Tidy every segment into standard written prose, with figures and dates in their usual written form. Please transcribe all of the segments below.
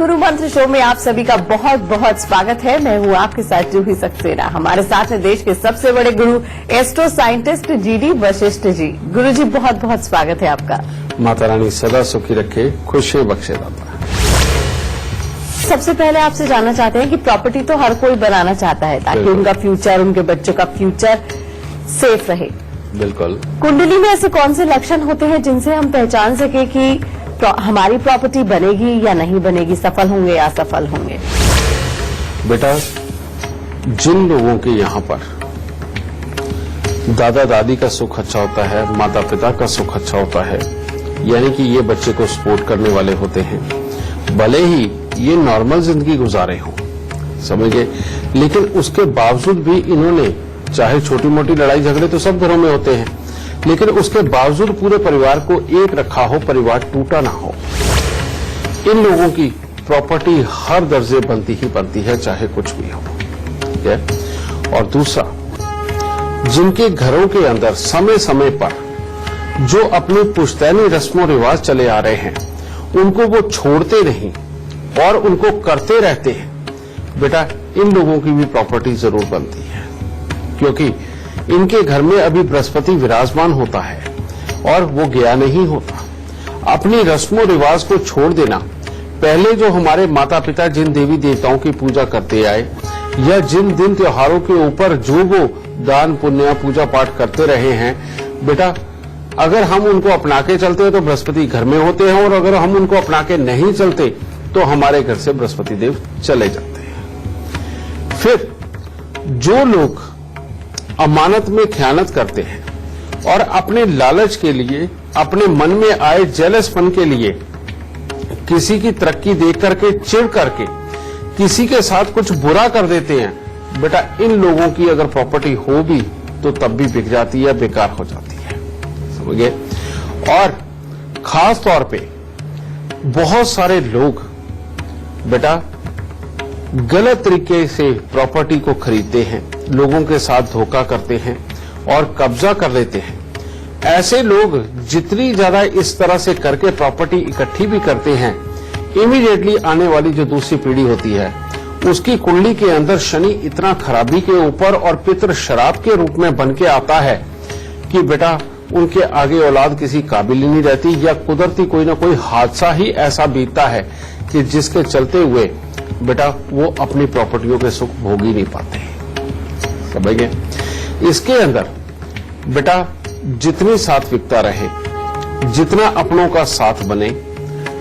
गुरु मंत्र शो में आप सभी का बहुत बहुत स्वागत है। मैं हूं आपके साथ जूही सक्सेना। हमारे साथ है देश के सबसे बड़े गुरु astro scientist GD Vashishtha ji. गुरु जी बहुत बहुत स्वागत है आपका। माता रानी सदा सुखी रखे, खुशियां बख्शे दाता। सबसे पहले आपसे जानना चाहते हैं कि प्रॉपर्टी तो हर कोई बनाना चाहता है ताकि उनका फ्यूचर, उनके बच्चों का फ्यूचर सेफ रहे। बिल्कुल। कुंडली में ऐसे कौन से लक्षण होते हैं जिनसे हम पहचान सके कि हमारी प्रॉपर्टी बनेगी या नहीं बनेगी, सफल होंगे या असफल होंगे? बेटा, जिन लोगों के यहाँ पर दादा दादी का सुख अच्छा होता है, माता पिता का सुख अच्छा होता है, यानी कि ये बच्चे को सपोर्ट करने वाले होते हैं, भले ही ये नॉर्मल जिंदगी गुजारे हों, समझे, लेकिन उसके बावजूद भी इन्होंने, चाहे छोटी मोटी लड़ाई झगड़े तो सब घरों में होते हैं, लेकिन उसके बावजूद पूरे परिवार को एक रखा हो, परिवार टूटा ना हो। इन लोगों की प्रॉपर्टी हर दर्जे बनती ही बनती है, चाहे कुछ भी हो। ठीक है। और दूसरा, जिनके घरों के अंदर समय समय पर जो अपने पुश्तैनी रस्मों रिवाज चले आ रहे हैं, उनको वो छोड़ते नहीं और उनको करते रहते हैं, बेटा इन लोगों की भी प्रॉपर्टी जरूर बनती है, क्योंकि इनके घर में अभी बृहस्पति विराजमान होता है और वो गया नहीं होता। अपनी रस्मों रिवाज को छोड़ देना, पहले जो हमारे माता पिता जिन देवी देवताओं की पूजा करते आए या जिन दिन त्योहारों के ऊपर जो वो दान पुण्य पूजा पाठ करते रहे हैं, बेटा अगर हम उनको अपना के चलते हैं तो बृहस्पति घर में होते हैं, और अगर हम उनको अपना के नहीं चलते तो हमारे घर से बृहस्पति देव चले जाते हैं। फिर जो लोग अमानत में खयानत करते हैं और अपने लालच के लिए, अपने मन में आए जेलसपन के लिए, किसी की तरक्की देख करके चिढ़ करके किसी के साथ कुछ बुरा कर देते हैं, बेटा इन लोगों की अगर प्रॉपर्टी हो भी तो तब भी बिक जाती है, बेकार हो जाती है, समझे। और खास तौर पे बहुत सारे लोग बेटा गलत तरीके से प्रॉपर्टी को खरीदते हैं, लोगों के साथ धोखा करते हैं और कब्जा कर लेते हैं। ऐसे लोग जितनी ज्यादा इस तरह से करके प्रॉपर्टी इकट्ठी भी करते हैं, इमीडिएटली आने वाली जो दूसरी पीढ़ी होती है, उसकी कुंडली के अंदर शनि इतना खराबी के ऊपर और पितृ शराब के रूप में बन के आता है कि बेटा उनके आगे औलाद किसी काबिल ही नहीं रहती, या कुदरती कोई ना कोई हादसा ही ऐसा बीतता है कि जिसके चलते हुए बेटा वो अपनी प्रॉपर्टियों के सुख भोग ही नहीं पाते, समझ गए। इसके अंदर बेटा जितनी सात्विकता रहे, जितना अपनों का साथ बने,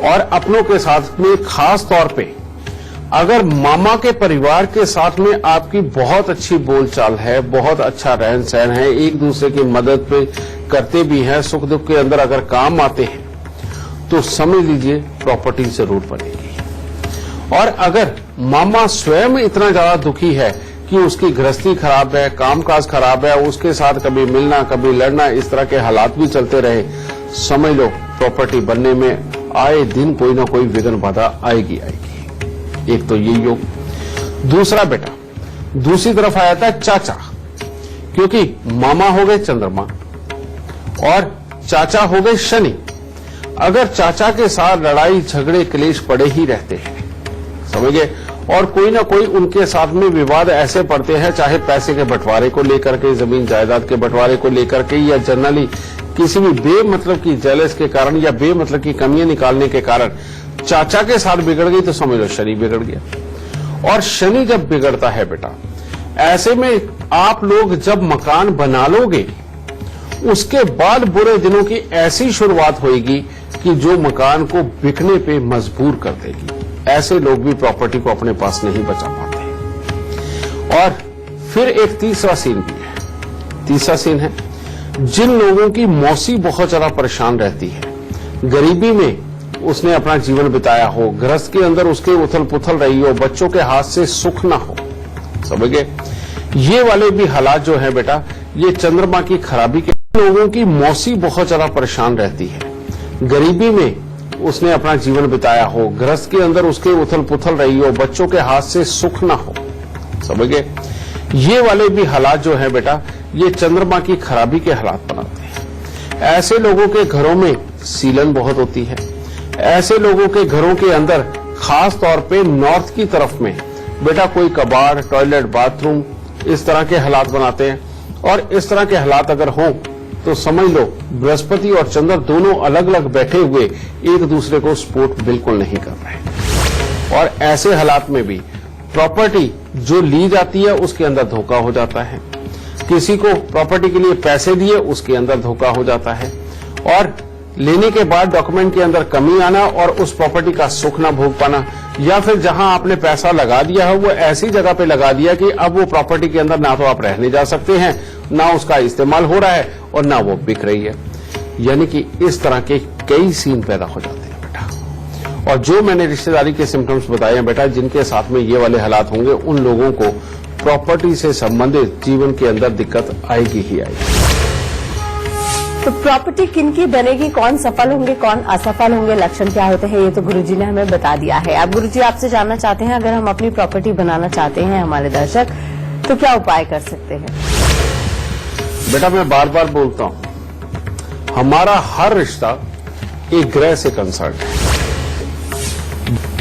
और अपनों के साथ में खास तौर पे अगर मामा के परिवार के साथ में आपकी बहुत अच्छी बोलचाल है, बहुत अच्छा रहन सहन है, एक दूसरे की मदद पे करते भी हैं, सुख दुख के अंदर अगर काम आते हैं, तो समझ लीजिए प्रॉपर्टी जरूर बनेगी। और अगर मामा स्वयं इतना ज्यादा दुखी है कि उसकी गृहस्थी खराब है, कामकाज खराब है, उसके साथ कभी मिलना कभी लड़ना, इस तरह के हालात भी चलते रहे, समझ लो प्रॉपर्टी बनने में आए दिन कोई ना कोई विघ्न बाधा आएगी आएगी। एक तो ये योग। दूसरा बेटा, दूसरी तरफ आया था चाचा, क्योंकि मामा हो गए चंद्रमा और चाचा हो गए शनि। अगर चाचा के साथ लड़ाई झगड़े क्लेश पड़े ही रहते हैं, समझे, और कोई ना कोई उनके साथ में विवाद ऐसे पड़ते हैं, चाहे पैसे के बंटवारे को लेकर के, जमीन जायदाद के बंटवारे को लेकर के, या जनरली किसी भी बेमतलब की जेलस के कारण या बेमतलब की कमियां निकालने के कारण चाचा के साथ बिगड़ गई, तो समझ लो शनि बिगड़ गया। और शनि जब बिगड़ता है बेटा, ऐसे में आप लोग जब मकान बना लोगे, उसके बाद बुरे दिनों की ऐसी शुरुआत होगी कि जो मकान को बिकने पे मजबूर कर देगी। ऐसे लोग भी प्रॉपर्टी को अपने पास नहीं बचा पाते। और फिर एक तीसरा सीन भी है। तीसरा सीन है जिन लोगों की मौसी बहुत ज्यादा परेशान रहती है, गरीबी में उसने अपना जीवन बिताया हो, गृहस्थ के अंदर उसके उथल पुथल रही हो, बच्चों के हाथ से सुख ना हो, समझ गए। ये वाले भी हालात जो है बेटा, ये चंद्रमा की खराबी के लोगों की मौसी बहुत ज्यादा परेशान रहती है, गरीबी में उसने अपना जीवन बिताया हो, गृहस्थ के अंदर उसके उथल पुथल रही हो, बच्चों के हाथ से सुख ना हो, समझ गए। ये वाले भी हालात जो है बेटा, ये चंद्रमा की खराबी के हालात बनाते हैं। ऐसे लोगों के घरों में सीलन बहुत होती है, ऐसे लोगों के घरों के अंदर खास तौर पे नॉर्थ की तरफ में बेटा कोई कबाड़, टॉयलेट, बाथरूम इस तरह के हालात बनाते हैं। और इस तरह के हालात अगर हों तो समझ लो बृहस्पति और चंद्र दोनों अलग अलग बैठे हुए एक दूसरे को सपोर्ट बिल्कुल नहीं कर रहे। और ऐसे हालात में भी प्रॉपर्टी जो ली जाती है उसके अंदर धोखा हो जाता है। किसी को प्रॉपर्टी के लिए पैसे दिए उसके अंदर धोखा हो जाता है। और लेने के बाद डॉक्यूमेंट के अंदर कमी आना और उस प्रॉपर्टी का सुख ना भोग पाना, या फिर जहां आपने पैसा लगा दिया है वो ऐसी जगह पे लगा दिया कि अब वो प्रॉपर्टी के अंदर ना तो आप रहने जा सकते हैं, ना उसका इस्तेमाल हो रहा है और ना वो बिक रही है। यानी कि इस तरह के कई सीन पैदा हो जाते हैं बेटा। और जो मैंने रिश्तेदारी के सिम्टम्स बताए हैं बेटा, जिनके साथ में ये वाले हालात होंगे, उन लोगों को प्रॉपर्टी से संबंधित जीवन के अंदर दिक्कत आएगी ही आएगी। तो प्रॉपर्टी किनकी बनेगी, कौन सफल होंगे, कौन असफल होंगे, लक्षण क्या होते हैं, ये तो गुरुजी ने हमें बता दिया है। अब गुरुजी आपसे जानना चाहते हैं, अगर हम अपनी प्रॉपर्टी बनाना चाहते हैं हमारे दर्शक, तो क्या उपाय कर सकते हैं? बेटा मैं बार बार बोलता हूं, हमारा हर रिश्ता एक ग्रह से कंसर्न है।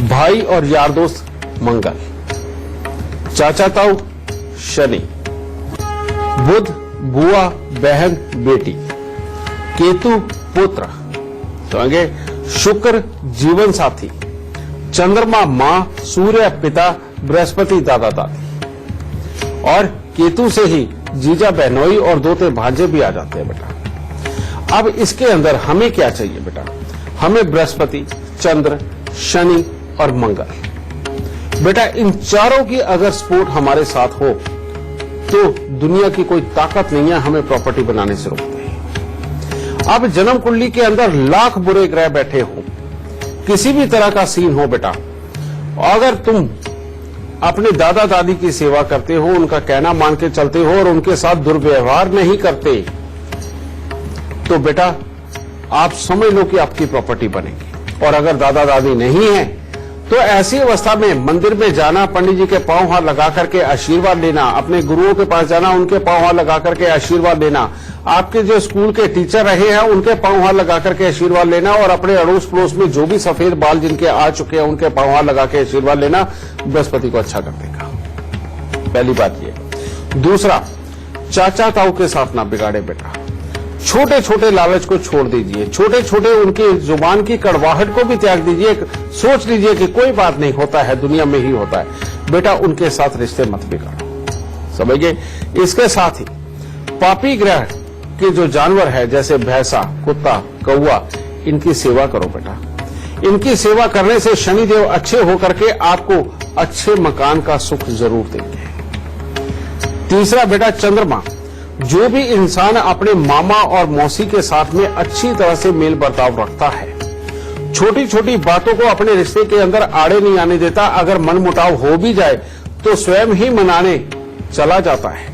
भाई और यार दोस्त मंगल, चाचा ताऊ शनि, बुध बुआ बहन बेटी, केतु पुत्र, समझे, शुक्र जीवन साथी, चंद्रमा मां, सूर्य पिता, बृहस्पति दादा दादी, और केतु से ही जीजा बहनोई और दोते भांजे भी आ जाते हैं बेटा। अब इसके अंदर हमें क्या चाहिए बेटा? हमें बृहस्पति, चंद्र, शनि और मंगल। बेटा इन चारों की अगर सपोर्ट हमारे साथ हो तो दुनिया की कोई ताकत नहीं है हमें प्रॉपर्टी बनाने से रोकते। अब जन्म कुंडली के अंदर लाख बुरे ग्रह बैठे हो, किसी भी तरह का सीन हो बेटा, अगर तुम अपने दादा दादी की सेवा करते हो, उनका कहना मान के चलते हो और उनके साथ दुर्व्यवहार नहीं करते, तो बेटा आप समझ लो कि आपकी प्रॉपर्टी बनेगी। और अगर दादा दादी नहीं है तो ऐसी अवस्था में मंदिर में जाना, पंडित जी के पांव हाथ लगा करके आशीर्वाद लेना, अपने गुरुओं के पास जाना, उनके पांव हाथ लगा करके आशीर्वाद लेना, आपके जो स्कूल के टीचर रहे हैं उनके पांव हाथ लगा करके आशीर्वाद लेना, और अपने अड़ोस पड़ोस में जो भी सफेद बाल जिनके आ चुके हैं उनके पांव हाथ लगा के आशीर्वाद लेना बृहस्पति को अच्छा कर देगा। पहली बात ये। दूसरा, चाचा ताऊ के साथ ना बिगाड़े बेटा। छोटे छोटे लालच को छोड़ दीजिए, छोटे छोटे उनकी जुबान की कड़वाहट को भी त्याग दीजिए। सोच लीजिए कि कोई बात नहीं, होता है दुनिया में ही होता है बेटा, उनके साथ रिश्ते मत बिगाड़ो, समझ गए। इसके साथ ही पापी ग्रह के जो जानवर है जैसे भैंसा, कुत्ता, कौवा, इनकी सेवा करो बेटा। इनकी सेवा करने से शनिदेव अच्छे होकर के आपको अच्छे मकान का सुख जरूर देंगे। तीसरा बेटा चंद्रमा, जो भी इंसान अपने मामा और मौसी के साथ में अच्छी तरह से मेल बर्ताव रखता है, छोटी छोटी बातों को अपने रिश्ते के अंदर आड़े नहीं आने देता, अगर मनमुटाव हो भी जाए तो स्वयं ही मनाने चला जाता है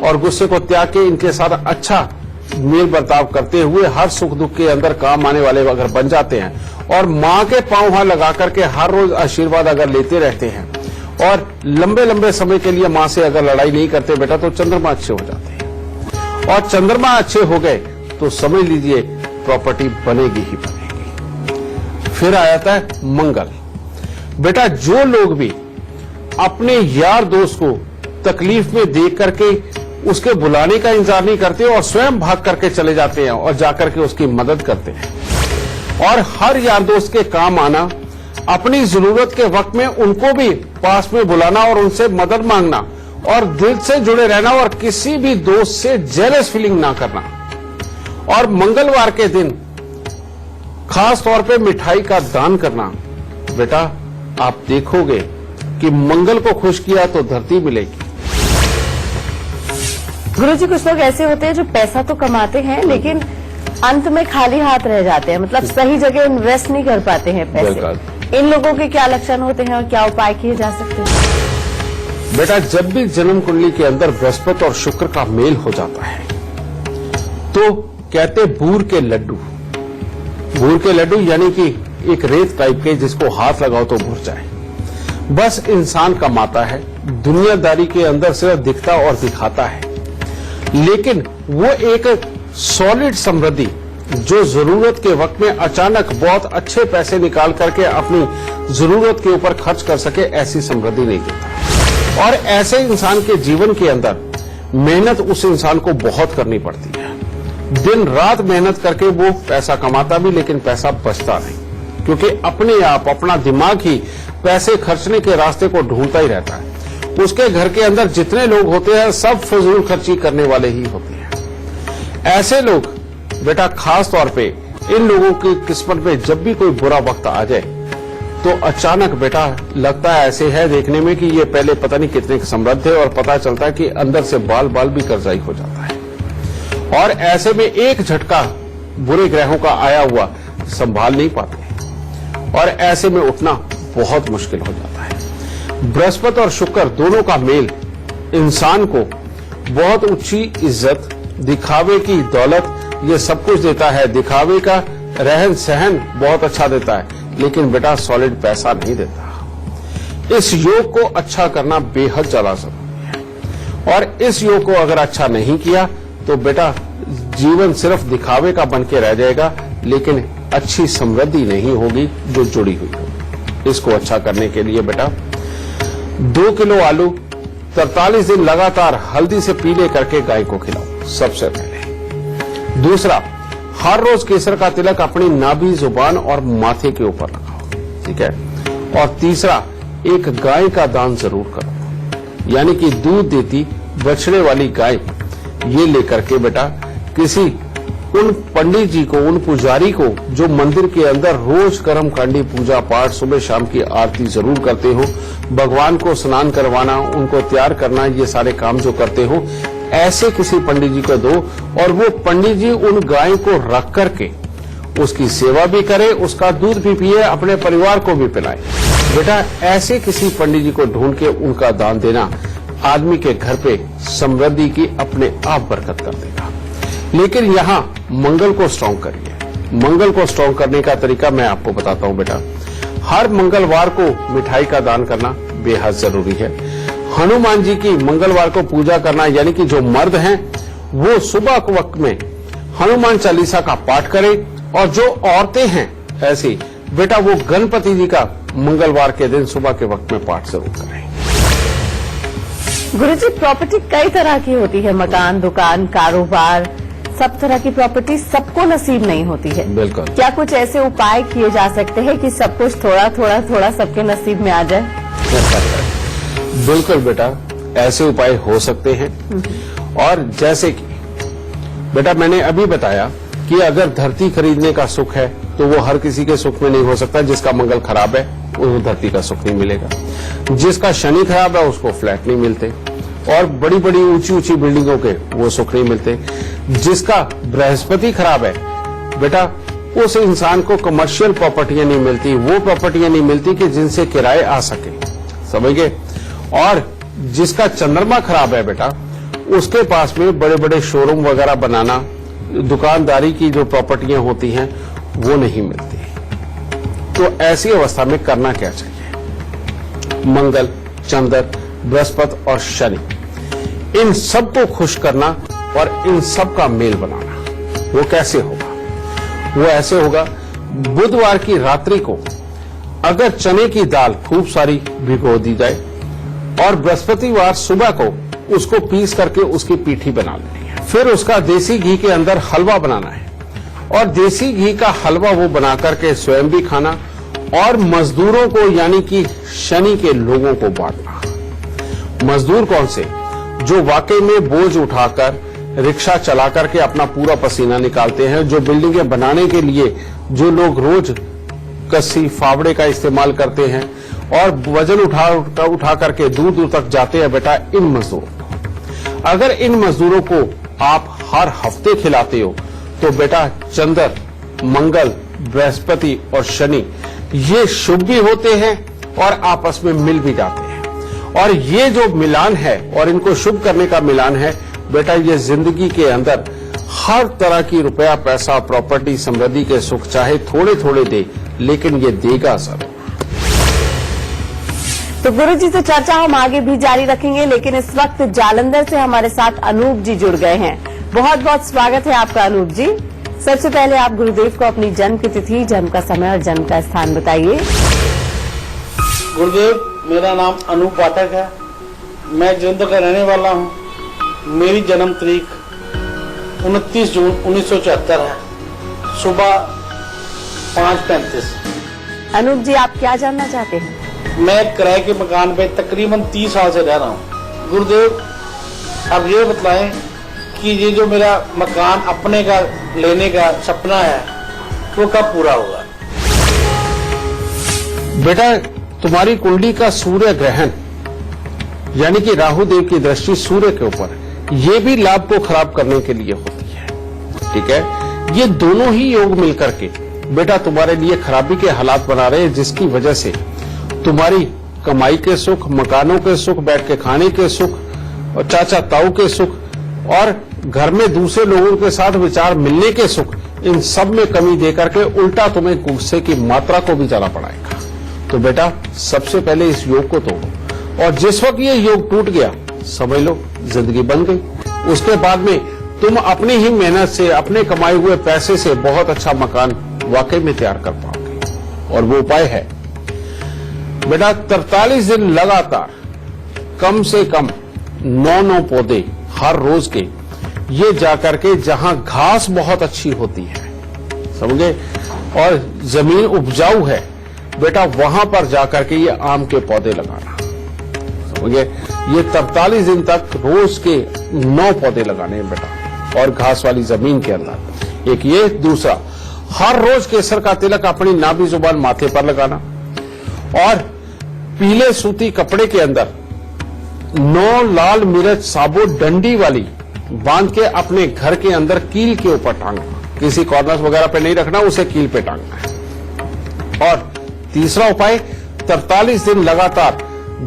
और गुस्से को त्याग के इनके साथ अच्छा मेल बर्ताव करते हुए हर सुख दुख के अंदर काम आने वाले अगर बन जाते हैं, और मां के पांव हाथ लगा करके हर रोज आशीर्वाद अगर लेते रहते हैं और लंबे लंबे समय के लिए मां से अगर लड़ाई नहीं करते बेटा, तो चंद्रमा अच्छे हो जाते हैं। और चंद्रमा अच्छे हो गए तो समझ लीजिए प्रॉपर्टी बनेगी ही बनेगी। फिर आ जाता है मंगल। बेटा जो लोग भी अपने यार दोस्त को तकलीफ में देख करके उसके बुलाने का इंतजार नहीं करते और स्वयं भाग करके चले जाते हैं और जाकर के उसकी मदद करते हैं, और हर यार दोस्त के काम आना, अपनी जरूरत के वक्त में उनको भी पास में बुलाना और उनसे मदद मांगना, और दिल से जुड़े रहना और किसी भी दोस्त से जेलस फीलिंग ना करना। और मंगलवार के दिन खास तौर पे मिठाई का दान करना। बेटा आप देखोगे कि मंगल को खुश किया तो धरती मिलेगी। गुरुजी कुछ लोग ऐसे होते हैं जो पैसा तो कमाते हैं लेकिन अंत में खाली हाथ रह जाते हैं, मतलब सही जगह इन्वेस्ट नहीं कर पाते हैं पैसे। इन लोगों के क्या लक्षण होते हैं और क्या उपाय किए जा सकते हैं? बेटा जब भी जन्म कुंडली के अंदर बृहस्पति और शुक्र का मेल हो जाता है तो कहते बूर के लड्डू, बूर के लड्डू यानी कि एक रेत टाइप के जिसको हाथ लगाओ तो भुर जाए। बस इंसान कमाता है, दुनियादारी के अंदर सिर्फ दिखता और दिखाता है, लेकिन वो एक सॉलिड समृद्धि जो जरूरत के वक्त में अचानक बहुत अच्छे पैसे निकाल करके अपनी जरूरत के ऊपर खर्च कर सके, ऐसी समृद्धि नहीं देता। और ऐसे इंसान के जीवन के अंदर मेहनत उस इंसान को बहुत करनी पड़ती है। दिन रात मेहनत करके वो पैसा कमाता भी, लेकिन पैसा बचता नहीं, क्योंकि अपने आप अपना दिमाग ही पैसे खर्चने के रास्ते को ढूंढता ही रहता है। उसके घर के अंदर जितने लोग होते हैं सब फजूल खर्ची करने वाले ही होते हैं। ऐसे लोग बेटा खास तौर पे इन लोगों की किस्मत में जब भी कोई बुरा वक्त आ जाए तो अचानक बेटा लगता है ऐसे है देखने में कि ये पहले पता नहीं कितने समृद्ध थे, और पता चलता है कि अंदर से बाल बाल भी कर्जाई हो जाता है। और ऐसे में एक झटका बुरे ग्रहों का आया हुआ संभाल नहीं पाते, और ऐसे में उठना बहुत मुश्किल हो जाता है। बृहस्पति और शुक्र दोनों का मेल इंसान को बहुत ऊंची इज्जत, दिखावे की दौलत, ये सब कुछ देता है। दिखावे का रहन सहन बहुत अच्छा देता है, लेकिन बेटा सॉलिड पैसा नहीं देता। इस योग को अच्छा करना बेहद ज्यादा जरूरी है, और इस योग को अगर अच्छा नहीं किया तो बेटा जीवन सिर्फ दिखावे का बन के रह जाएगा, लेकिन अच्छी समृद्धि नहीं होगी जो जुड़ी हुई होगी। इसको अच्छा करने के लिए बेटा 2 किलो आलू 43 दिन लगातार हल्दी से पीले करके गाय को खिलाओ सबसे पहले। दूसरा, हर रोज केसर का तिलक अपनी नाभि, जुबान और माथे के ऊपर लगाओ, ठीक है। और तीसरा, एक गाय का दान जरूर करो, यानी कि दूध देती बछड़े वाली गाय ये लेकर के बेटा किसी उन पंडित जी को, उन पुजारी को जो मंदिर के अंदर रोज कर्मकांडी पूजा पाठ सुबह शाम की आरती जरूर करते हो, भगवान को स्नान करवाना, उनको तैयार करना, ये सारे काम जो करते हो, ऐसे किसी पंडित जी को दो, और वो पंडित जी उन गाय को रख करके उसकी सेवा भी करे, उसका दूध भी पिए, अपने परिवार को भी पिलाए। बेटा ऐसे किसी पंडित जी को ढूंढ के उनका दान देना आदमी के घर पे समृद्धि की अपने आप बरकत कर देगा। लेकिन यहाँ मंगल को स्ट्रांग करिए। मंगल को स्ट्रांग करने का तरीका मैं आपको बताता हूँ बेटा। हर मंगलवार को मिठाई का दान करना बेहद जरूरी है। हनुमान जी की मंगलवार को पूजा करना, यानी कि जो मर्द हैं वो सुबह के वक्त में हनुमान चालीसा का पाठ करें, और जो औरतें हैं ऐसी बेटा वो गणपति जी का मंगलवार के दिन सुबह के वक्त में पाठ जरूर करें। गुरुजी, प्रॉपर्टी कई तरह की होती है, मकान, दुकान, कारोबार, सब तरह की प्रॉपर्टी सबको नसीब नहीं होती है। बिल्कुल। क्या कुछ ऐसे उपाय किए जा सकते हैं कि सब कुछ थोड़ा थोड़ा थोड़ा सबके नसीब में आ जाए? बिल्कुल बेटा, ऐसे उपाय हो सकते हैं। और जैसे कि बेटा मैंने अभी बताया कि अगर धरती खरीदने का सुख है तो वो हर किसी के सुख में नहीं हो सकता। जिसका मंगल खराब है उसको धरती का सुख नहीं मिलेगा, जिसका शनि खराब है उसको फ्लैट नहीं मिलते, और बड़ी बड़ी ऊंची ऊंची बिल्डिंगों के वो सुख नहीं मिलते। जिसका बृहस्पति खराब है बेटा उस इंसान को कमर्शियल प्रॉपर्टियां नहीं मिलती, वो प्रॉपर्टियां नहीं मिलती कि जिनसे किराए आ सके, समझ गए। और जिसका चंद्रमा खराब है बेटा उसके पास में बड़े बड़े शोरूम वगैरह बनाना, दुकानदारी की जो प्रॉपर्टियां होती हैं वो नहीं मिलती। तो ऐसी अवस्था में करना क्या चाहिए? मंगल, चंद्र, बृहस्पति और शनि, इन सबको खुश करना और इन सब का मेल बनाना। वो कैसे होगा? वो ऐसे होगा, बुधवार की रात्रि को अगर चने की दाल खूब सारी भिगो दी जाए, और बृहस्पतिवार सुबह को उसको पीस करके उसकी पीठी बना लेनी है। फिर उसका देसी घी के अंदर हलवा बनाना है, और देसी घी का हलवा वो बना करके स्वयं भी खाना, और मजदूरों को यानी कि शनि के लोगों को बांटना। मजदूर कौन से? जो वाकई में बोझ उठाकर रिक्शा चला करके अपना पूरा पसीना निकालते हैं, जो बिल्डिंगें बनाने के लिए जो लोग रोज कस्सी फावड़े का इस्तेमाल करते हैं और वजन उठा करके दूर दूर तक जाते हैं बेटा, इन मजदूरों को अगर इन मजदूरों को आप हर हफ्ते खिलाते हो तो बेटा चंद्र, मंगल, बृहस्पति और शनि ये शुभ भी होते हैं और आपस में मिल भी जाते हैं। और ये जो मिलान है और इनको शुभ करने का मिलान है बेटा, ये जिंदगी के अंदर हर तरह की रुपया, पैसा, प्रॉपर्टी, समृद्धि के सुख चाहे थोड़े थोड़े दे, लेकिन ये देगा जरूर। तो गुरुजी से चर्चा हम आगे भी जारी रखेंगे, लेकिन इस वक्त जालंधर से हमारे साथ अनूप जी जुड़ गए हैं। बहुत बहुत स्वागत है आपका अनूप जी। सबसे पहले आप गुरुदेव को अपनी जन्म की तिथि, जन्म का समय और जन्म का स्थान बताइए। गुरुदेव, मेरा नाम अनूप पाठक है। मैं जलंधर का रहने वाला हूँ। मेरी जन्म तारीख 29 जून 1974 है, सुबह 5:35। अनूप जी, आप क्या जानना चाहते हैं? मैं किराए के मकान पे तकरीबन 30 साल से रह रहा हूँ। गुरुदेव, अब ये बताएं कि ये जो मेरा मकान अपने का लेने का सपना है वो कब पूरा होगा? बेटा, तुम्हारी कुंडली का सूर्य ग्रहण यानी कि राहु देव की दृष्टि सूर्य के ऊपर, ये भी लाभ को खराब करने के लिए होती है। ठीक है, ये दोनों ही योग मिलकर के बेटा तुम्हारे लिए खराबी के हालात बना रहे हैं, जिसकी वजह से तुम्हारी कमाई के सुख, मकानों के सुख, बैठ के खाने के सुख और चाचा ताऊ के सुख और घर में दूसरे लोगों के साथ विचार मिलने के सुख, इन सब में कमी देकर के उल्टा तुम्हें गुस्से की मात्रा को भी जाना पड़ेगा। तो बेटा, सबसे पहले इस योग को तोड़ो, और जिस वक्त ये योग टूट गया समझ लो जिंदगी बन गई। उसके बाद में तुम अपनी ही मेहनत से, अपने कमाए हुए पैसे से बहुत अच्छा मकान वाकई में तैयार कर पाओगे। और वो उपाय है बेटा, 43 दिन लगातार कम से कम 9 पौधे हर रोज के, ये जाकर के जहां घास बहुत अच्छी होती है, समझे, और जमीन उपजाऊ है बेटा, वहां पर जाकर के ये आम के पौधे लगाना, समझे। ये 43 दिन तक रोज के 9 पौधे लगाने हैं बेटा, और घास वाली जमीन के अंदर। एक ये, दूसरा, हर रोज केसर का तिलक अपनी नाभि जुबान माथे पर लगाना, और पीले सूती कपड़े के अंदर 9 लाल मिर्च साबुत डंडी वाली बांध के अपने घर के अंदर कील के ऊपर टांगना, किसी कॉर्नर वगैरह पे नहीं रखना, उसे कील पे टांगना है। और तीसरा उपाय, 43 दिन लगातार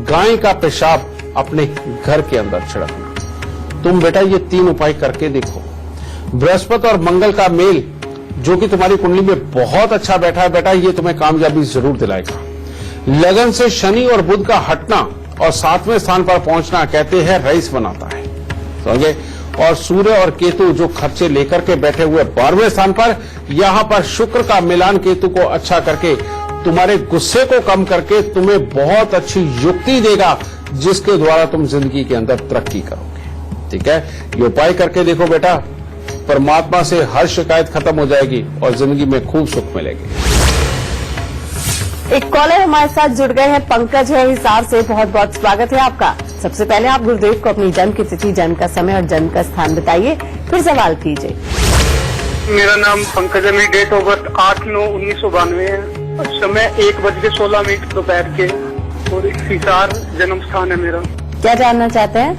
गाय का पेशाब अपने घर के अंदर छिड़कना। तुम बेटा ये 3 उपाय करके देखो। बृहस्पति और मंगल का मेल जो कि तुम्हारी कुंडली में बहुत अच्छा बैठा है बेटा, ये तुम्हें कामयाबी जरूर दिलाएगा। लगन से शनि और बुध का हटना और 7वें स्थान पर पहुंचना कहते हैं रईस बनाता है, समझे। और सूर्य और केतु जो खर्चे लेकर के बैठे हुए 12वें स्थान पर, यहां पर शुक्र का मिलान केतु को अच्छा करके तुम्हारे गुस्से को कम करके तुम्हें बहुत अच्छी युक्ति देगा, जिसके द्वारा तुम जिंदगी के अंदर तरक्की करोगे। ठीक है, ये उपाय करके देखो बेटा, परमात्मा से हर शिकायत खत्म हो जाएगी और जिंदगी में खूब सुख मिलेगी। एक कॉलर हमारे साथ जुड़ गए हैं, पंकज है हिसार से। बहुत बहुत स्वागत है आपका। सबसे पहले आप गुरुदेव को अपनी जन्म की तिथि, जन्म का समय और जन्म का स्थान बताइए, फिर सवाल कीजिए। मेरा नाम पंकज है। मेरी डेट ऑफ बर्थ 8/9/1992 है और समय 1:16 दोपहर के, और हिसार जन्म स्थान है मेरा। क्या जानना चाहते हैं?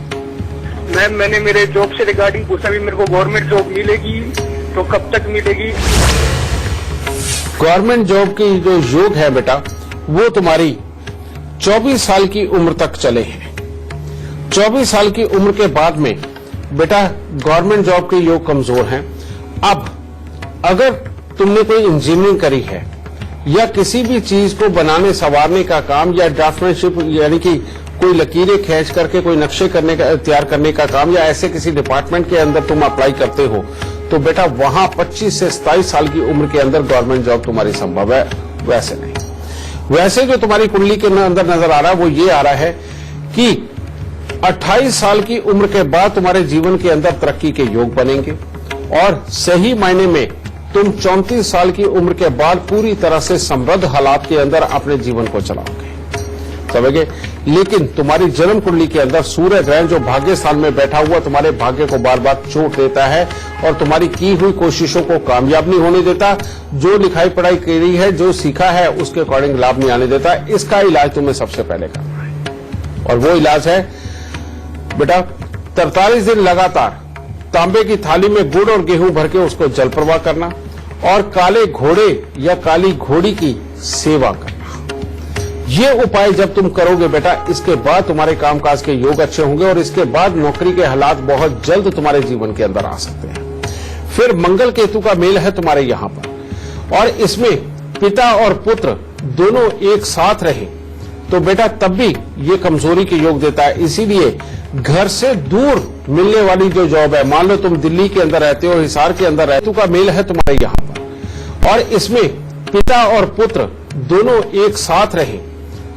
मैंने मेरे जॉब से रिगार्डिंग पूछा, भी मेरे को गवर्नमेंट जॉब मिलेगी तो कब तक मिलेगी? गवर्नमेंट जॉब की जो योग है बेटा, वो तुम्हारी 24 साल की उम्र तक चले हैं। 24 साल की उम्र के बाद में बेटा गवर्नमेंट जॉब के योग कमजोर हैं। अब अगर तुमने कोई इंजीनियरिंग करी है या किसी भी चीज को बनाने संवारने का काम, या ड्राफ्टमैनशिप यानी कि कोई लकीरें खींच करके कोई नक्शे करने का, तैयार करने का काम, या ऐसे किसी डिपार्टमेंट के अंदर तुम अप्लाई करते हो, तो बेटा वहां 25 से 27 साल की उम्र के अंदर गवर्नमेंट जॉब तुम्हारी संभव है। वैसे नहीं। वैसे जो तुम्हारी कुंडली के अंदर नजर आ रहा है वो ये आ रहा है कि 28 साल की उम्र के बाद तुम्हारे जीवन के अंदर तरक्की के योग बनेंगे, और सही मायने में तुम 34 साल की उम्र के बाद पूरी तरह से समृद्ध हालात के अंदर अपने जीवन को चलाओगे, समझे। लेकिन तुम्हारी जन्म कुंडली के अंदर सूर्य ग्रहण जो भाग्य स्थान में बैठा हुआ तुम्हारे भाग्य को बार बार चोट देता है और तुम्हारी की हुई कोशिशों को कामयाब नहीं होने देता। जो लिखाई पढ़ाई करी है, जो सीखा है, उसके अकॉर्डिंग लाभ नहीं आने देता। इसका इलाज तुम्हें सबसे पहले करना है, और वो इलाज है बेटा 43 दिन लगातार तांबे की थाली में गुड़ और गेहूं भर के उसको जल प्रवाह करना, और काले घोड़े या काली घोड़ी की सेवा करना। ये उपाय जब तुम करोगे बेटा, इसके बाद तुम्हारे कामकाज के योग अच्छे होंगे, और इसके बाद नौकरी के हालात बहुत जल्द तुम्हारे जीवन के अंदर आ सकते हैं। फिर मंगल केतु का मेल है तुम्हारे यहां पर, और इसमें पिता और पुत्र दोनों एक साथ रहे तो बेटा तब भी ये कमजोरी के योग देता है। इसीलिए घर से दूर मिलने वाली जो जॉब है, मान लो तुम दिल्ली के अंदर रहते हो, हिसार के अंदर रहते हो, का मेल है तुम्हारे यहां पर, और इसमें पिता और पुत्र दोनों एक साथ रहे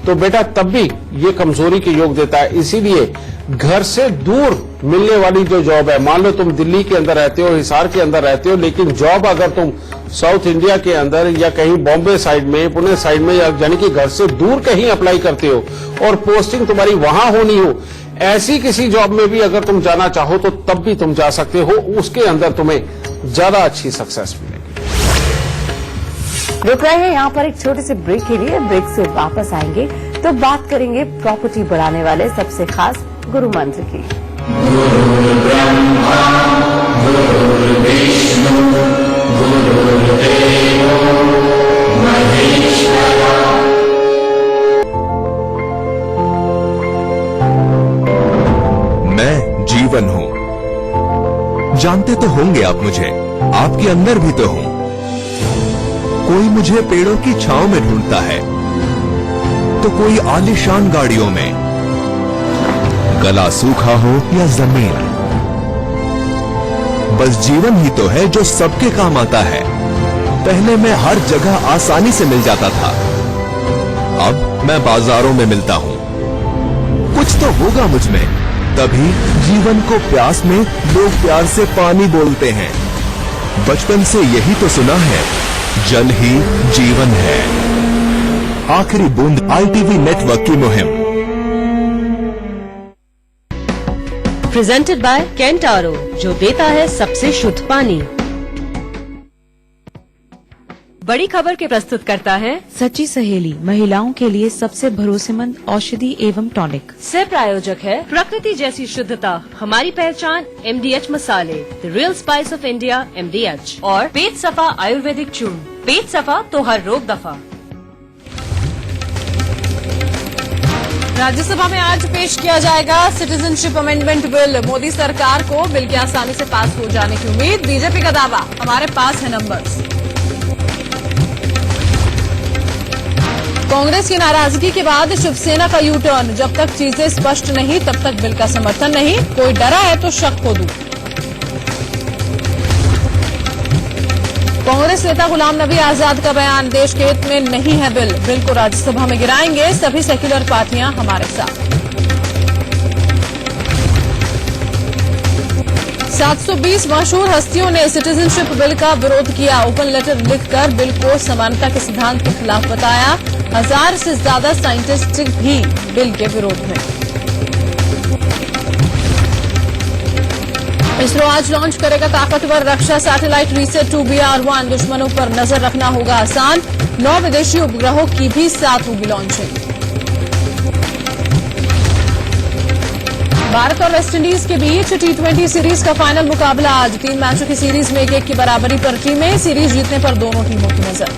तो बेटा तब भी ये कमजोरी के योग देता है। इसीलिए घर से दूर मिलने वाली जो जॉब है, मान लो तुम दिल्ली के अंदर रहते हो, हिसार के अंदर रहते हो, लेकिन जॉब अगर तुम साउथ इंडिया के अंदर या कहीं बॉम्बे साइड में, पुणे साइड में, यानी कि घर से दूर कहीं अप्लाई करते हो और पोस्टिंग तुम्हारी वहां होनी हो, ऐसी किसी जॉब में भी अगर तुम जाना चाहो तो तब भी तुम जा सकते हो, उसके अंदर तुम्हें ज्यादा अच्छी सक्सेस मिलेगी। रुक रहे हैं यहाँ पर एक छोटे से ब्रेक के लिए। ब्रेक से वापस आएंगे तो बात करेंगे प्रॉपर्टी बढ़ाने वाले सबसे खास गुरु मंत्र की। मैं जीवन हूं। जानते तो होंगे आप मुझे, आपके अंदर भी तो हूं। कोई मुझे पेड़ों की छांव में ढूंढता है तो कोई आलीशान गाड़ियों में, गला सूखा हो या जमीन, बस जीवन ही तो है जो सबके काम आता है। पहले मैं हर जगह आसानी से मिल जाता था, अब मैं बाजारों में मिलता हूं। कुछ तो होगा मुझ में, तभी जीवन को प्यास में लोग प्यार से पानी बोलते हैं। बचपन से यही तो सुना है, जल ही जीवन है। आखिरी बूंद ITV नेटवर्क की मुहिम। प्रेजेंटेड बाय केंटारो, जो देता है सबसे शुद्ध पानी। बड़ी खबर के प्रस्तुत करता है सच्ची सहेली, महिलाओं के लिए सबसे भरोसेमंद औषधि एवं टॉनिक। से प्रायोजक है प्रकृति जैसी शुद्धता, हमारी पहचान MDH मसाले, the real spice of India MDH, और पेट सफा आयुर्वेदिक चूर्ण। पेट सफा तो हर रोग दफा। राज्यसभा में आज पेश किया जाएगा सिटीजनशिप अमेंडमेंट बिल। मोदी सरकार को बिल के आसानी से पास हो जाने की उम्मीद। बीजेपी का दावा, हमारे पास है नंबर्स। कांग्रेस की नाराजगी के बाद शिवसेना का यू टर्न। जब तक चीजें स्पष्ट नहीं तब तक बिल का समर्थन नहीं। कोई डरा है तो शक को दूर। कांग्रेस नेता गुलाम नबी आजाद का बयान, देश के हित में नहीं है बिल। बिल को राज्यसभा में गिराएंगे सभी सेक्युलर पार्टियां हमारे साथ। 720 मशहूर हस्तियों ने सिटीजनशिप बिल का विरोध किया। ओपन लेटर लिखकर बिल को समानता के सिद्धांत के खिलाफ बताया। 1000 से ज्यादा साइंटिस्ट भी बिल के विरोध में। इसरो आज लॉन्च करेगा ताकतवर रक्षा सैटेलाइट रीसेट 2BR1। दुश्मनों पर नजर रखना होगा आसान। 9 विदेशी उपग्रहों की भी साथ होगी लॉन्चिंग। भारत और वेस्टइंडीज के बीच T20 सीरीज का फाइनल मुकाबला आज। 3 मैचों की सीरीज में 1-1 की बराबरी पर टीमें। सीरीज जीतने पर दोनों टीमों की नजर।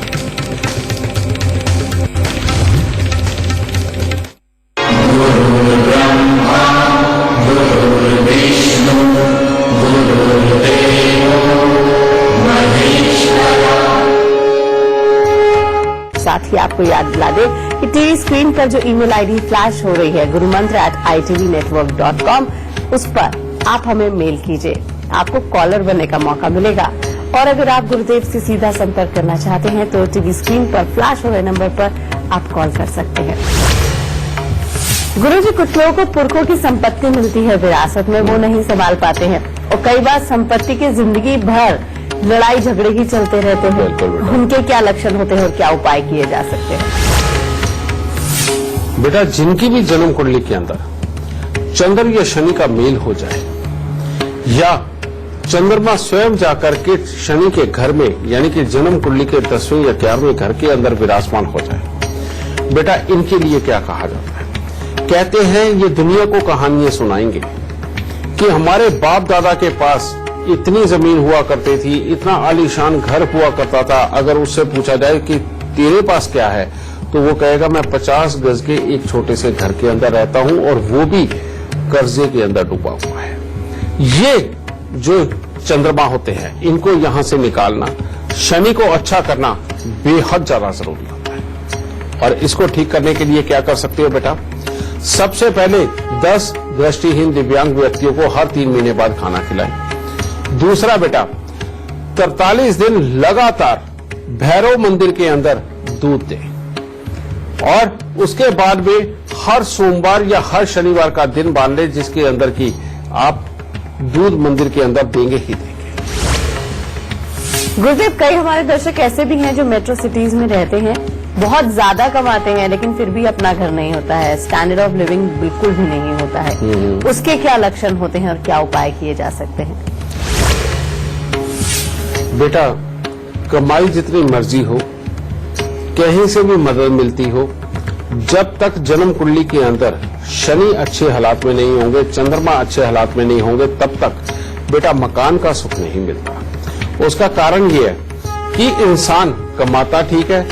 साथ ही आपको याद दिला दे कि टीवी स्क्रीन पर जो ईमेल आईडी फ्लैश हो रही है gurumantra@itvnetwork.com, उस पर आप हमें मेल कीजिए। आपको कॉलर बनने का मौका मिलेगा। और अगर आप गुरुदेव से सीधा संपर्क करना चाहते हैं तो टीवी स्क्रीन पर फ्लैश हो रहे नंबर पर आप कॉल कर सकते हैं। गुरुजी, कुछ लोगों को पुरखों की संपत्ति मिलती है विरासत में, वो नहीं संभाल पाते हैं और कई बार संपत्ति की जिंदगी भर लड़ाई झगड़े ही चलते रहते हैं। उनके क्या लक्षण होते हैं और क्या उपाय किए जा सकते हैं? बेटा, जिनकी भी जन्म कुंडली के अंदर चंद्र या शनि का मेल हो जाए, या चंद्रमा स्वयं जाकर के शनि के घर में, यानी कि जन्म कुंडली के 10वें या 11वें घर के अंदर विराजमान हो जाए, बेटा इनके लिए क्या कहा जाता है? कहते हैं ये दुनिया को कहानियां सुनाएंगे कि हमारे बाप दादा के पास इतनी जमीन हुआ करती थी, इतना आलीशान घर हुआ करता था। अगर उससे पूछा जाए कि तेरे पास क्या है, तो वो कहेगा मैं 50 गज के एक छोटे से घर के अंदर रहता हूं और वो भी कर्जे के अंदर डूबा हुआ है। ये जो चंद्रमा होते हैं, इनको यहां से निकालना, शनि को अच्छा करना बेहद ज्यादा जरूरी होता है। और इसको ठीक करने के लिए क्या कर सकते हो बेटा? सबसे पहले 10 दृष्टिहीन दिव्यांग व्यक्तियों को हर 3 महीने बाद खाना खिलाएं। दूसरा बेटा, 43 दिन लगातार भैरव मंदिर के अंदर दूध दें और उसके बाद में हर सोमवार या हर शनिवार का दिन बांध लें जिसके अंदर की आप दूध मंदिर के अंदर देंगे ही देंगे। गुरुदेव, कई हमारे दर्शक ऐसे भी हैं जो मेट्रो सिटीज में रहते हैं, बहुत ज्यादा कमाते हैं, लेकिन फिर भी अपना घर नहीं होता है, स्टैंडर्ड ऑफ लिविंग बिल्कुल भी नहीं होता है। उसके क्या लक्षण होते हैं और क्या उपाय किए जा सकते हैं? बेटा, कमाई जितनी मर्जी हो, कहीं से भी मदद मिलती हो, जब तक जन्म कुंडली के अंदर शनि अच्छे हालात में नहीं होंगे, चंद्रमा अच्छे हालात में नहीं होंगे, तब तक बेटा मकान का सुख नहीं मिलता। उसका कारण ये है कि इंसान कमाता ठीक है,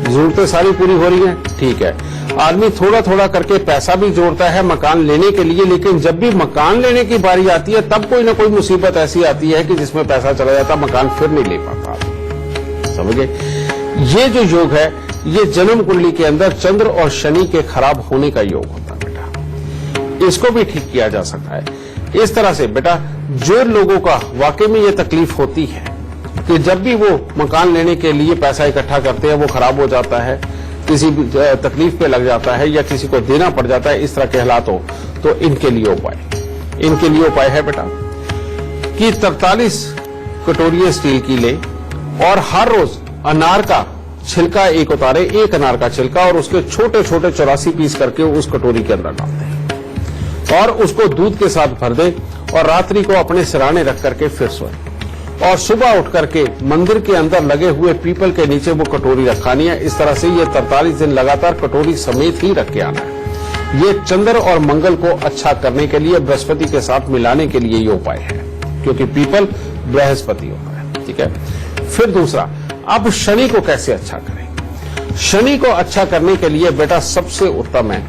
जरूरतें सारी पूरी हो रही हैं, ठीक है, आदमी थोड़ा थोड़ा करके पैसा भी जोड़ता है मकान लेने के लिए, लेकिन जब भी मकान लेने की बारी आती है तब कोई ना कोई मुसीबत ऐसी आती है कि जिसमें पैसा चला जाता, मकान फिर नहीं ले पाता। समझे? ये जो योग है, ये जन्म कुंडली के अंदर चंद्र और शनि के खराब होने का योग होता है बेटा। इसको भी ठीक किया जा सकता है इस तरह से बेटा। जो लोगों का वाकई में ये तकलीफ होती है कि जब भी वो मकान लेने के लिए पैसा इकट्ठा करते हैं वो खराब हो जाता है, किसी भी तकलीफ पे लग जाता है या किसी को देना पड़ जाता है, इस तरह के हालात हो, तो इनके लिए उपाय है बेटा कि 43 कटोरियां स्टील की ले और हर रोज अनार का छिलका एक उतारे, एक अनार का छिलका, और उसके छोटे छोटे 84 पीस करके उस कटोरी के अंदर डाल दें और उसको दूध के साथ भर दें और रात्रि को अपने सिराने रख करके फिर सोएं और सुबह उठ करके मंदिर के अंदर लगे हुए पीपल के नीचे वो कटोरी रखानी है। इस तरह से ये 43 दिन लगातार कटोरी समेत ही रख के आना है। ये चंद्र और मंगल को अच्छा करने के लिए, बृहस्पति के साथ मिलाने के लिए ये उपाय है, क्योंकि पीपल बृहस्पति होता है। ठीक है। फिर दूसरा, अब शनि को कैसे अच्छा करें? शनि को अच्छा करने के लिए बेटा सबसे उत्तम है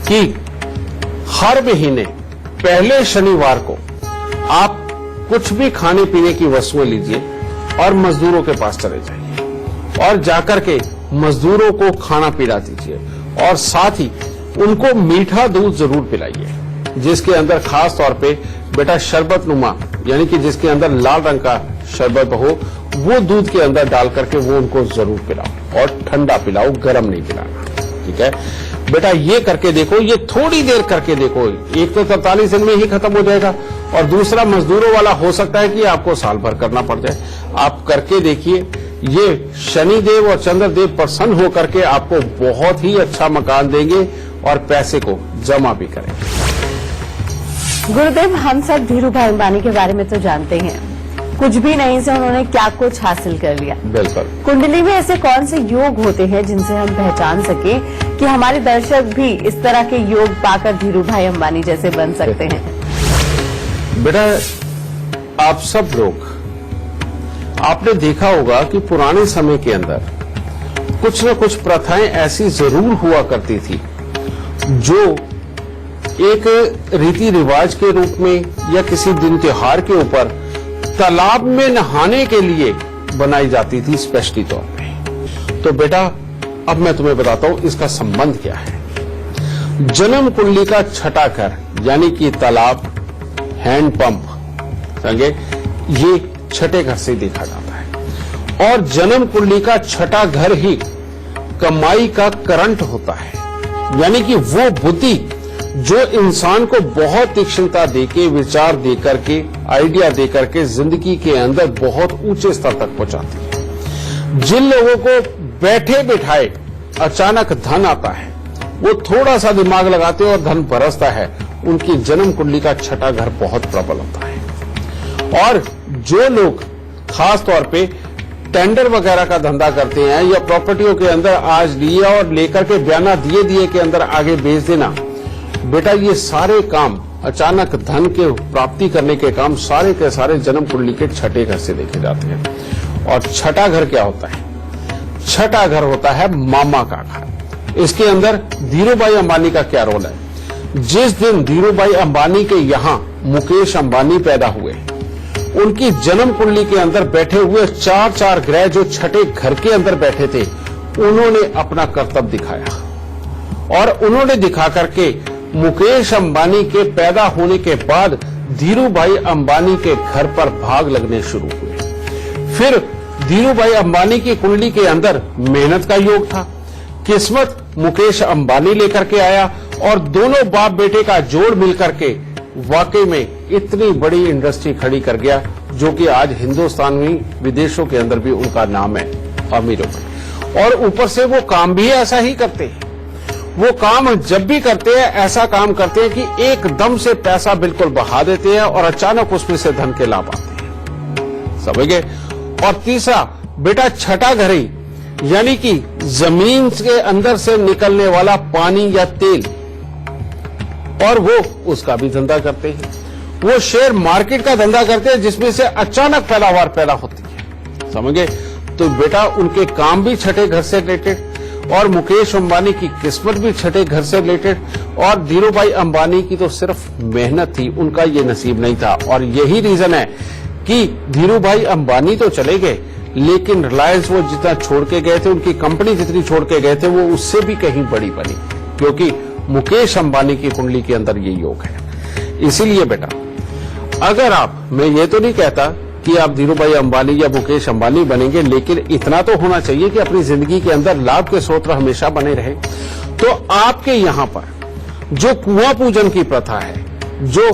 कि हर महीने पहले शनिवार को आप कुछ भी खाने पीने की वस्तुएं लीजिए और मजदूरों के पास चले जाइए और जाकर के मजदूरों को खाना पिला दीजिए और साथ ही उनको मीठा दूध जरूर पिलाइए, जिसके अंदर खास तौर पे बेटा शरबत नुमा, यानी कि जिसके अंदर लाल रंग का शरबत हो, वो दूध के अंदर डाल करके वो उनको जरूर पिलाओ और ठंडा पिलाओ, गर्म नहीं पिलाना। ठीक है बेटा, ये करके देखो, ये थोड़ी देर करके देखो। एक तो 43 दिन में ही खत्म हो जाएगा और दूसरा मजदूरों वाला हो सकता है कि आपको साल भर करना पड़ जाए। आप करके देखिए, ये शनिदेव और चंद्रदेव प्रसन्न होकर के आपको बहुत ही अच्छा मकान देंगे और पैसे को जमा भी करेंगे। गुरुदेव, हम सब धीरू भाई अंबानी के बारे में तो जानते हैं, कुछ भी नहीं से उन्होंने क्या कुछ हासिल कर लिया। बिल्कुल। कुंडली में ऐसे कौन से योग होते हैं जिनसे हम पहचान सके कि हमारे दर्शक भी इस तरह के योग पाकर धीरू भाई अंबानी जैसे बन सकते हैं? बेटा, आप सब लोग आपने देखा होगा कि पुराने समय के अंदर कुछ न कुछ प्रथाएं ऐसी जरूर हुआ करती थी जो एक रीति रिवाज के रूप में या किसी दिन त्योहार के ऊपर तालाब में नहाने के लिए बनाई जाती थी स्पेशली तौर पे। तो बेटा, अब मैं तुम्हें बताता हूं इसका संबंध क्या है। जन्म कुंडली का छठा घर यानी कि तालाब, हैंडपंप, समझे, ये छठे घर से देखा जाता है और जन्म कुंडली का छठा घर ही कमाई का करंट होता है, यानी कि वो बुद्धि जो इंसान को बहुत तीक्ष्णता देके, विचार देकर के, आइडिया देकर के जिंदगी के अंदर बहुत ऊंचे स्तर तक पहुंचाती है। जिन लोगों को बैठे बिठाए अचानक धन आता है, वो थोड़ा सा दिमाग लगाते और धन बरसता है, उनकी जन्म कुंडली का छठा घर बहुत प्रबल होता है। और जो लोग खास तौर पे टेंडर वगैरह का धंधा करते हैं या प्रॉपर्टियों के अंदर आज लिया और लेकर के बयाना दिए के अंदर आगे बेच देना, बेटा ये सारे काम, अचानक धन के प्राप्ति करने के काम सारे के सारे जन्म कुंडली के छठे घर से देखे जाते हैं। और छठा घर क्या होता है? छठा घर होता है मामा का घर। इसके अंदर धीरू भाई अंबानी का क्या रोल है? जिस दिन धीरू भाई अंबानी के यहां मुकेश अंबानी पैदा हुए, उनकी जन्म कुंडली के अंदर बैठे हुए 4 ग्रह जो छठे घर के अंदर बैठे थे, उन्होंने अपना कर्तव्य दिखाया और उन्होंने दिखा करके मुकेश अंबानी के पैदा होने के बाद धीरू भाई अंबानी के घर पर भाग लगने शुरू हुए। फिर धीरू भाई अंबानी की कुंडली के अंदर मेहनत का योग था, किस्मत मुकेश अंबानी लेकर के आया और दोनों बाप बेटे का जोड़ मिलकर के वाकई में इतनी बड़ी इंडस्ट्री खड़ी कर गया, जो कि आज हिंदुस्तान में विदेशों के अंदर भी उनका नाम है अमीरों में। और ऊपर से वो काम भी ऐसा ही करते हैं। वो काम जब भी करते हैं ऐसा काम करते हैं कि एकदम से पैसा बिल्कुल बहा देते हैं और अचानक उसमें से धन के लाभ आते हैं, समझ गए। और तीसरा बेटा छठा घर ही, यानी कि जमीन के अंदर से निकलने वाला पानी या तेल, और वो उसका भी धंधा करते हैं। वो शेयर मार्केट का धंधा करते हैं जिसमें से अचानक पैदावार पैदा होती है, समझ गए। तो बेटा उनके काम भी छठे घर से रिलेटेड, और मुकेश अंबानी की किस्मत भी छठे घर से रिलेटेड, और धीरू भाई अंबानी की तो सिर्फ मेहनत थी, उनका ये नसीब नहीं था। और यही रीजन है कि धीरू भाई अंबानी तो चले गए, लेकिन रिलायंस वो जितना छोड़ के गए थे, उनकी कंपनी जितनी छोड़ के गए थे, वो उससे भी कहीं बड़ी बनी, क्योंकि मुकेश अंबानी की कुंडली के अंदर ये योग है। इसीलिए बेटा अगर आप, मैं ये तो नहीं कहता कि आप धीरू भाई अंबानी या मुकेश अंबानी बनेंगे, लेकिन इतना तो होना चाहिए कि अपनी जिंदगी के अंदर लाभ के स्रोत हमेशा बने रहे। तो आपके यहां पर जो कुआं पूजन की प्रथा है, जो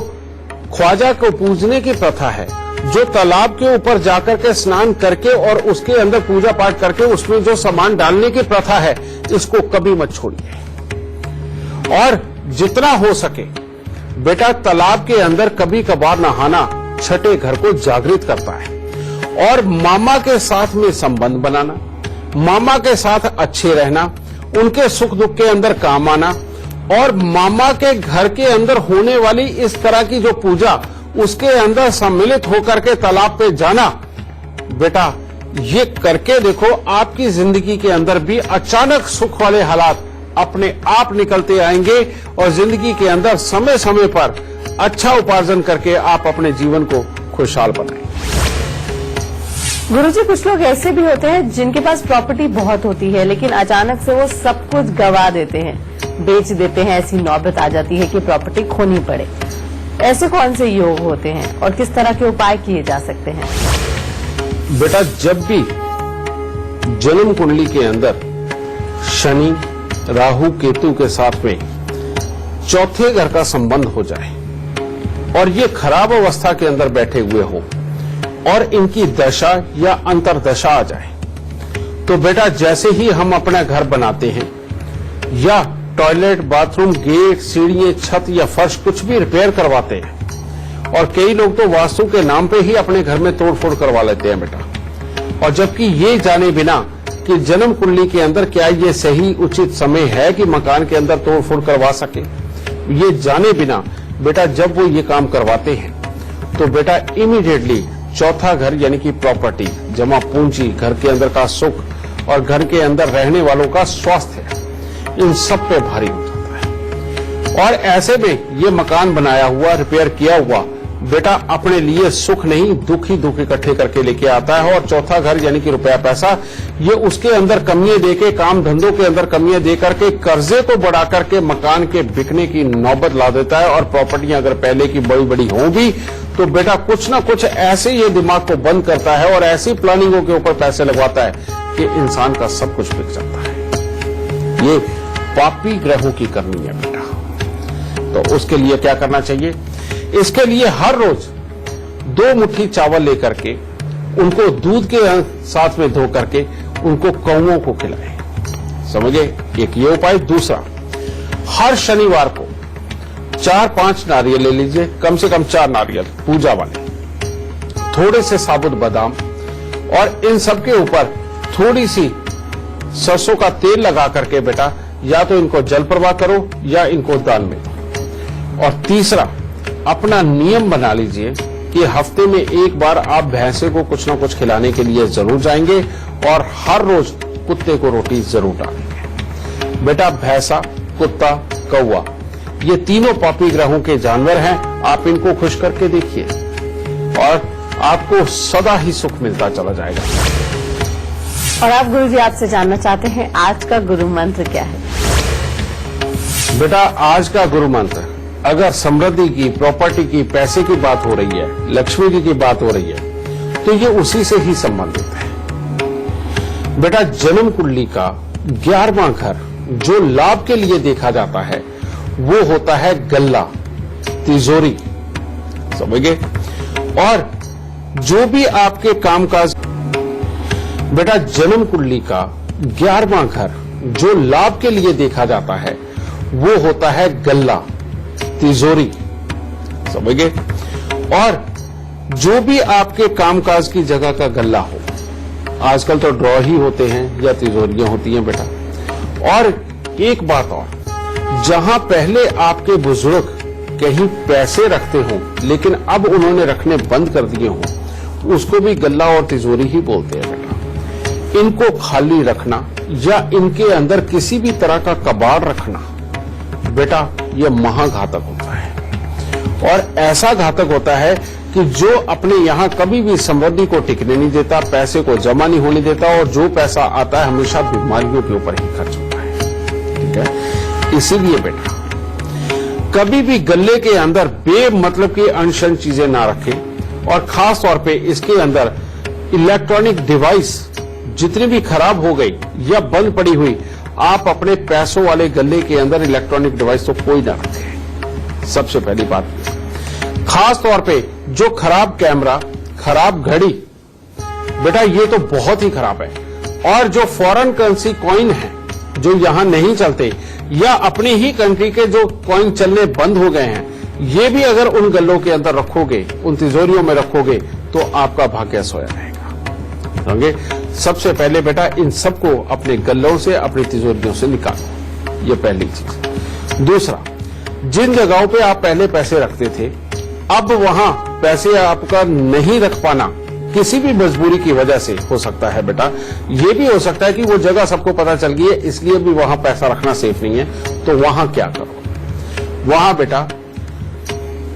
ख्वाजा को पूजने की प्रथा है, जो तालाब के ऊपर जाकर के स्नान करके और उसके अंदर पूजा पाठ करके उसमें जो सामान डालने की प्रथा है, इसको कभी मत छोड़िए। और जितना हो सके बेटा तालाब के अंदर कभी कभार नहाना छठे घर को जागृत करता है। और मामा के साथ में संबंध बनाना, मामा के साथ अच्छे रहना, उनके सुख दुख के अंदर काम आना, और मामा के घर के अंदर होने वाली इस तरह की जो पूजा, उसके अंदर सम्मिलित होकर के तालाब पे जाना, बेटा ये करके देखो, आपकी जिंदगी के अंदर भी अचानक सुख वाले हालात अपने आप निकलते आएंगे और जिंदगी के अंदर समय समय पर अच्छा उपार्जन करके आप अपने जीवन को खुशहाल बनाएं। गुरुजी कुछ लोग ऐसे भी होते हैं जिनके पास प्रॉपर्टी बहुत होती है, लेकिन अचानक से वो सब कुछ गवा देते हैं, बेच देते हैं, ऐसी नौबत आ जाती है कि प्रॉपर्टी खोनी पड़े। ऐसे कौन से योग होते हैं और किस तरह के उपाय किए जा सकते हैं? बेटा जब भी जन्म कुंडली के अंदर शनि, राहु, केतु के साथ में चौथे घर का संबंध हो जाए और ये खराब अवस्था के अंदर बैठे हुए हो और इनकी दशा या अंतरदशा आ जाए, तो बेटा जैसे ही हम अपना घर बनाते हैं या टॉयलेट, बाथरूम, गेट, सीढ़ियां, छत या फर्श कुछ भी रिपेयर करवाते हैं, और कई लोग तो वास्तु के नाम पे ही अपने घर में तोड़फोड़ करवा लेते हैं बेटा, और जबकि ये जाने बिना कि जन्म कुंडली के अंदर क्या ये सही उचित समय है कि मकान के अंदर तोड़फोड़ करवा सके, ये जाने बिना बेटा जब वो ये काम करवाते हैं तो बेटा इमीडिएटली चौथा घर यानी कि प्रॉपर्टी, जमा पूंजी, घर के अंदर का सुख और घर के अंदर रहने वालों का स्वास्थ्य, इन सब पे भारी हो जाता है। और ऐसे में ये मकान बनाया हुआ, रिपेयर किया हुआ बेटा अपने लिए सुख नहीं दुख ही दुख इकट्ठे करके लेके आता है। और चौथा घर यानी कि रुपया पैसा, ये उसके अंदर कमियां देके, काम धंधों के अंदर कमियां दे करके, कर्जे को बढ़ा करके मकान के बिकने की नौबत ला देता है। और प्रॉपर्टियां अगर पहले की बड़ी बड़ी हों भी तो बेटा कुछ ना कुछ ऐसे ये दिमाग को बंद करता है और ऐसी प्लानिंगों के ऊपर पैसे लगवाता है कि इंसान का सब कुछ बिक जाता है। ये पापी ग्रहों की करनी है बेटा। तो उसके लिए क्या करना चाहिए? इसके लिए हर रोज 2 मुट्ठी चावल लेकर के उनको दूध के साथ में धो करके उनको कौओं को खिलाएं, समझे? एक ये उपाय। दूसरा, हर शनिवार को 4-5 नारियल ले लीजिए, कम से कम 4 नारियल पूजा वाले, थोड़े से साबुत बादाम, और इन सब के ऊपर थोड़ी सी सरसों का तेल लगा करके बेटा या तो इनको जल प्रवाह करो या इनको दान में दो। और तीसरा, अपना नियम बना लीजिए कि हफ्ते में एक बार आप भैंसे को कुछ ना कुछ खिलाने के लिए जरूर जाएंगे और हर रोज कुत्ते को रोटी जरूर डालेंगे। बेटा भैंसा, कुत्ता, कौवा, ये तीनों पापी ग्रहों के जानवर हैं। आप इनको खुश करके देखिए और आपको सदा ही सुख मिलता चला जाएगा। और आप गुरुजी आपसे जानना चाहते हैं आज का गुरु मंत्र क्या है? बेटा आज का गुरु मंत्र, अगर समृद्धि की, प्रॉपर्टी की, पैसे की बात हो रही है, लक्ष्मी जी की बात हो रही है, तो ये उसी से ही संबंधित है। बेटा जन्म कुंडली का 11वां घर जो लाभ के लिए देखा जाता है वो होता है गल्ला, तिजोरी, समझ गए। और जो भी आपके कामकाज, बेटा जन्म कुंडली का 11वां घर जो लाभ के लिए देखा जाता है वो होता है गल्ला, तिजोरी, समझ गए। और जो भी आपके कामकाज की जगह का गल्ला हो, आजकल तो ड्रॉ ही होते हैं या तिजोरियां होती हैं बेटा। और एक बात और, जहां पहले आपके बुजुर्ग कहीं पैसे रखते हों लेकिन अब उन्होंने रखने बंद कर दिए हों, उसको भी गल्ला और तिजोरी ही बोलते हैं बेटा। इनको खाली रखना या इनके अंदर किसी भी तरह का कबाड़ रखना बेटा ये महाघातक होता है। और ऐसा घातक होता है कि जो अपने यहां कभी भी समृद्धि को टिकने नहीं देता, पैसे को जमा नहीं होने देता, और जो पैसा आता है हमेशा बीमारियों के ऊपर ही खर्च होता है, ठीक है। इसीलिए बेटा कभी भी गल्ले के अंदर बेमतलब की अनशन चीजें ना रखें। और खास तौर पे इसके अंदर इलेक्ट्रॉनिक डिवाइस जितनी भी खराब हो गई या बंद पड़ी हुई, आप अपने पैसों वाले गल्ले के अंदर इलेक्ट्रॉनिक डिवाइस तो कोई ना रखे। सबसे पहली बात, खास तौर पे जो खराब कैमरा, खराब घड़ी, बेटा ये तो बहुत ही खराब है। और जो फॉरेन करेंसी कॉइन है जो यहां नहीं चलते या अपनी ही कंट्री के जो कॉइन चलने बंद हो गए हैं, ये भी अगर उन गल्लों के अंदर रखोगे, उन तिजोरियों में रखोगे तो आपका भाग्य सोया रहेगा, समझे। सबसे पहले बेटा इन सबको अपने गल्लों से, अपनी तिजोरियों से निकालो, ये पहली चीज। दूसरा, जिन जगहों पे आप पहले पैसे रखते थे, अब वहां पैसे आपका नहीं रख पाना किसी भी मजबूरी की वजह से हो सकता है बेटा। ये भी हो सकता है कि वो जगह सबको पता चल गई है इसलिए भी वहां पैसा रखना सेफ नहीं है, तो वहां क्या करो, वहां बेटा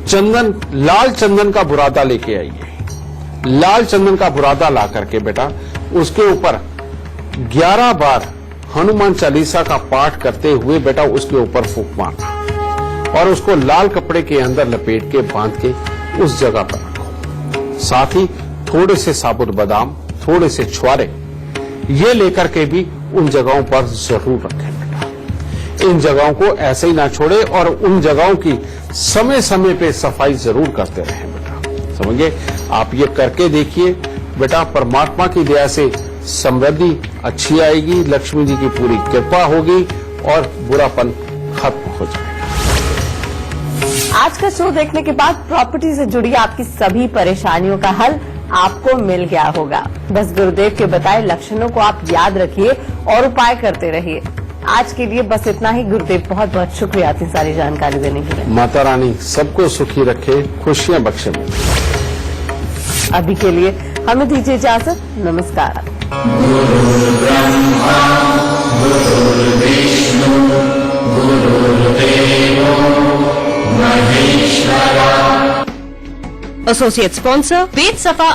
चंदन, लाल चंदन का बुरादा लेके आइए। लाल चंदन का बुरादा ला करके बेटा उसके ऊपर 11 बार हनुमान चालीसा का पाठ करते हुए बेटा उसके ऊपर फूंक मारना और उसको लाल कपड़े के अंदर लपेट के बांध के उस जगह पर रखो। साथ ही थोड़े से साबुत बादाम, थोड़े से छुआरे ये लेकर के भी उन जगहों पर जरूर रखें बेटा। इन जगहों को ऐसे ही ना छोड़े और उन जगहों की समय समय पे सफाई जरूर करते रहें बेटा, समझिए। आप ये करके देखिए बेटा, परमात्मा की दया से समृद्धि अच्छी आएगी, लक्ष्मी जी की पूरी कृपा होगी और बुरापन खत्म हो जाएगा। आज का शो देखने के बाद प्रॉपर्टी से जुड़ी आपकी सभी परेशानियों का हल आपको मिल गया होगा। बस गुरुदेव के बताए लक्षणों को आप याद रखिए और उपाय करते रहिए। आज के लिए बस इतना ही। गुरुदेव बहुत बहुत शुक्रिया इतनी सारी जानकारी देने के लिए। माता रानी सबको सुखी रखे, खुशियां बख्शे। अभी के लिए हमें दीजिए इजाजत। नमस्कार। एसोसिएट स्पॉन्सर वेद सफा